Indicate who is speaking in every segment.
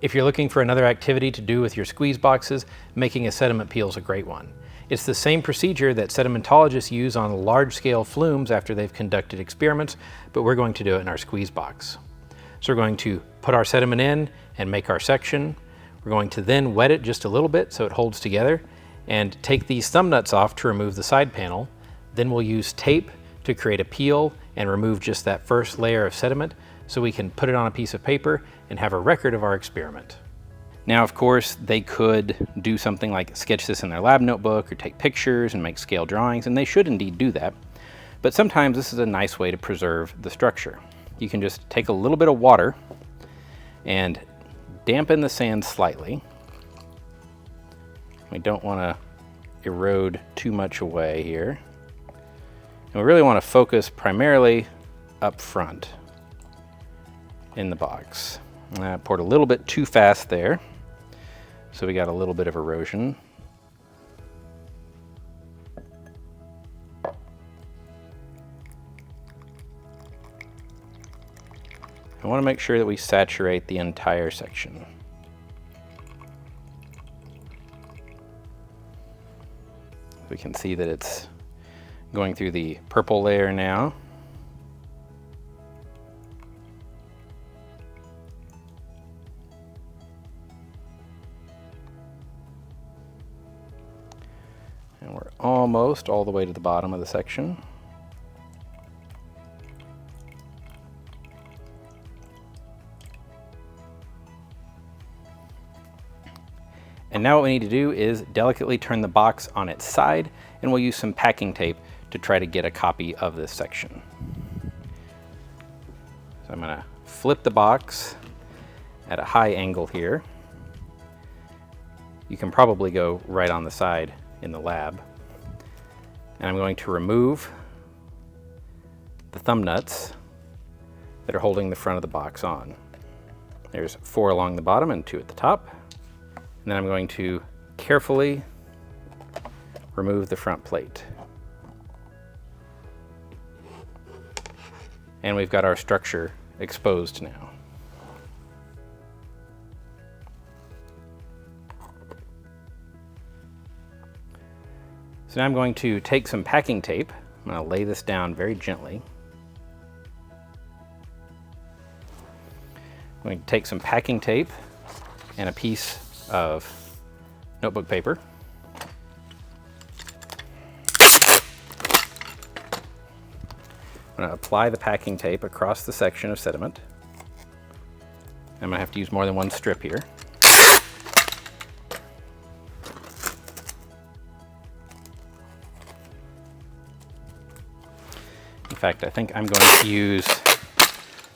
Speaker 1: If you're looking for another activity to do with your squeeze boxes, making a sediment peel is a great one. It's the same procedure that sedimentologists use on large-scale flumes after they've conducted experiments, but we're going to do it in our squeeze box. So we're going to put our sediment in and make our section. We're going to then wet it just a little bit so it holds together, and take these thumb nuts off to remove the side panel. Then we'll use tape to create a peel and remove just that first layer of sediment so we can put it on a piece of paper and have a record of our experiment. Now, of course, they could do something like sketch this in their lab notebook or take pictures and make scale drawings, and they should indeed do that. But sometimes this is a nice way to preserve the structure. You can just take a little bit of water and dampen the sand slightly. We don't want to erode too much away here. And we really want to focus primarily up front in the box. I poured a little bit too fast there, so we got a little bit of erosion. I want to make sure that we saturate the entire section. We can see that it's going through the purple layer now. And we're almost all the way to the bottom of the section. And now what we need to do is delicately turn the box on its side, and we'll use some packing tape to try to get a copy of this section. So I'm going to flip the box at a high angle here. You can probably go right on the side in the lab. And I'm going to remove the thumb nuts that are holding the front of the box on. There's 4 along the bottom and 2 at the top. And then I'm going to carefully remove the front plate. And we've got our structure exposed now. So now I'm going to take some packing tape. I'm going to lay this down very gently. I'm going to take some packing tape and a piece of notebook paper. I'm going to apply the packing tape across the section of sediment. I'm going to have to use more than one strip here. In fact, I think I'm going to use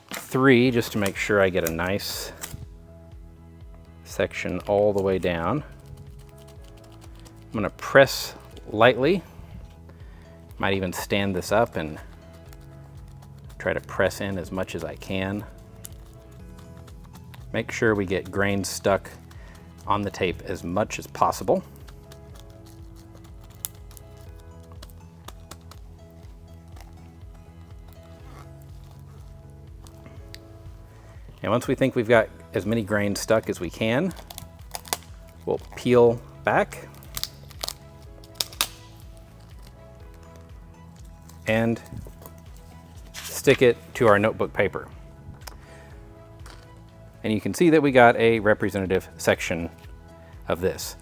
Speaker 1: 3 just to make sure I get a nice section all the way down. I'm going to press lightly. Might even stand this up and try to press in as much as I can. Make sure we get grains stuck on the tape as much as possible. And once we think we've got as many grains stuck as we can, we'll peel back and stick it to our notebook paper. And you can see that we got a representative section of this.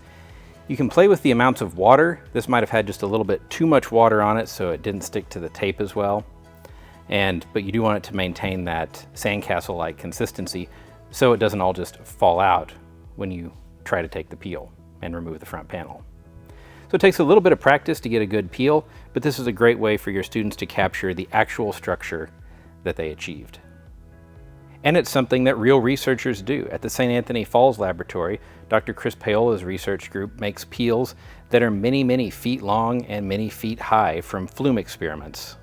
Speaker 1: You can play with the amounts of water. This might have had just a little bit too much water on it, so it didn't stick to the tape as well. But you do want it to maintain that sandcastle-like consistency so it doesn't all just fall out when you try to take the peel and remove the front panel. So it takes a little bit of practice to get a good peel, but this is a great way for your students to capture the actual structure that they achieved. And it's something that real researchers do. At the St. Anthony Falls Laboratory, Dr. Chris Paola's research group makes peels that are many, many feet long and many feet high from flume experiments.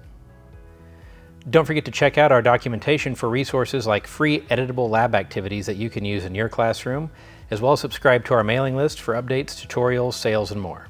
Speaker 1: Don't forget to check out our documentation for resources like free editable lab activities that you can use in your classroom, as well as subscribe to our mailing list for updates, tutorials, sales, and more.